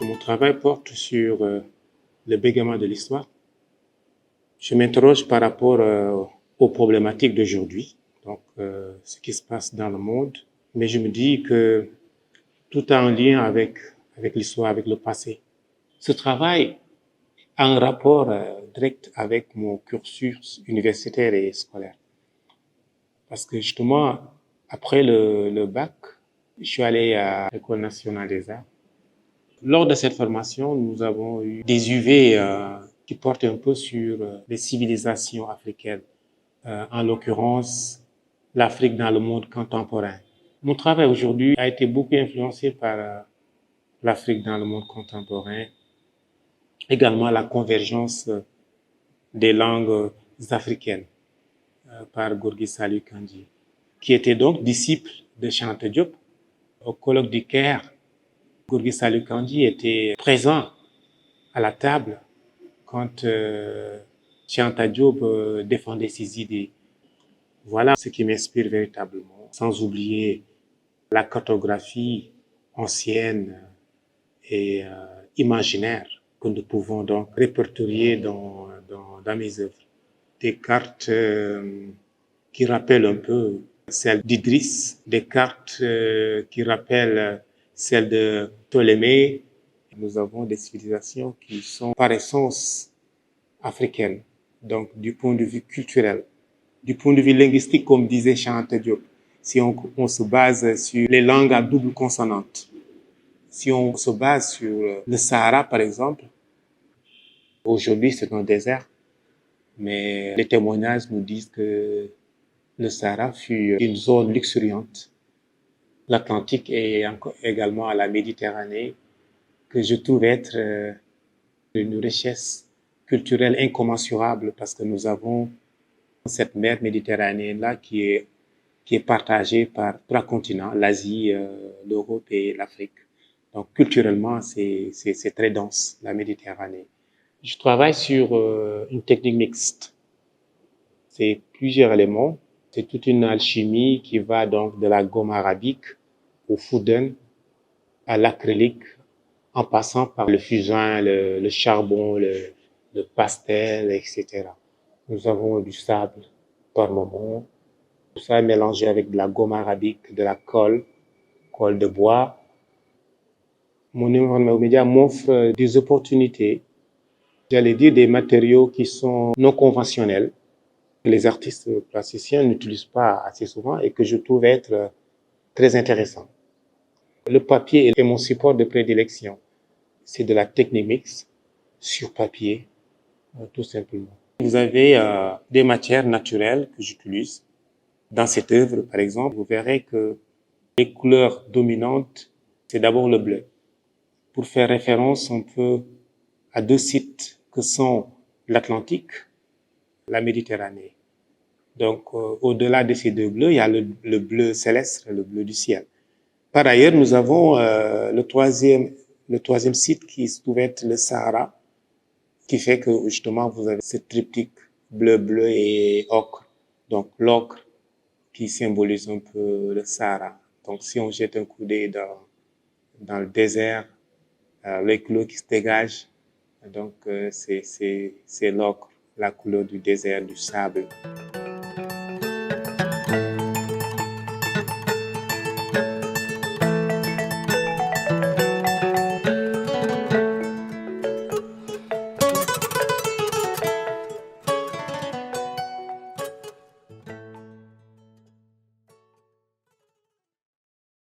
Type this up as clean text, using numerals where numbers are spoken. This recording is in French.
Mon travail porte sur le bégaiement de l'histoire. Je m'interroge par rapport aux problématiques d'aujourd'hui, donc ce qui se passe dans le monde, mais je me dis que tout a un lien avec l'histoire, avec le passé. Ce travail a un rapport direct avec mon cursus universitaire et scolaire. Parce que justement, après le bac, je suis allé à l'École nationale des arts. Lors de cette formation, nous avons eu des UV qui portent un peu sur les civilisations africaines, en l'occurrence l'Afrique dans le monde contemporain. Mon travail aujourd'hui a été beaucoup influencé par l'Afrique dans le monde contemporain, également la convergence des langues africaines par Gorgui Salih Kandji, qui était donc disciple de Cheikh Anta Diop. Au colloque du Caire, Gorgui Salih Kandji était présent à la table quand Cheikh Anta Diop défendait ses idées. Voilà ce qui m'inspire véritablement, sans oublier la cartographie ancienne et imaginaire que nous pouvons donc répertorier dans mes œuvres. Des cartes qui rappellent un peu celles d'Idriss, des cartes qui rappellent celles de Ptolémée. Nous avons des civilisations qui sont par essence africaines, donc du point de vue culturel, du point de vue linguistique, comme disait Cheikh Anta Diop. Si on se base sur les langues à double consonante, si on se base sur le Sahara, par exemple, aujourd'hui c'est un désert, mais les témoignages nous disent que le Sahara fut une zone luxuriante. L'Atlantique et également la Méditerranée, que je trouve être une richesse culturelle incommensurable parce que nous avons cette mer méditerranéenne-là qui est partagée par 3 continents, l'Asie, l'Europe et l'Afrique. Donc culturellement, c'est très dense, la Méditerranée. Je travaille sur une technique mixte. C'est plusieurs éléments. C'est toute une alchimie qui va donc de la gomme arabique au foudun, à l'acrylique, en passant par le fusain, le charbon, le pastel, etc. Nous avons du sable par moment. Tout ça est mélangé avec de la gomme arabique, de la colle de bois. Mon environnement média m'offre des opportunités, j'allais dire des matériaux qui sont non conventionnels, que les artistes plasticiens n'utilisent pas assez souvent et que je trouve être très intéressant. Le papier est mon support de prédilection. C'est de la technique mixte sur papier, tout simplement. Vous avez des matières naturelles que j'utilise. Dans cette œuvre, par exemple, vous verrez que les couleurs dominantes, c'est d'abord le bleu. Pour faire référence un peu à 2 sites que sont l'Atlantique, la Méditerranée. Donc, au-delà de ces 2 bleus, il y a le bleu céleste, le bleu du ciel. Par ailleurs, nous avons le troisième site qui se trouve être le Sahara, qui fait que justement vous avez ce triptyque bleu et ocre. Donc l'ocre qui symbolise un peu le Sahara. Donc si on jette un coup d'œil dans le désert, les couleurs qui se dégagent, donc c'est l'ocre, la couleur du désert, du sable.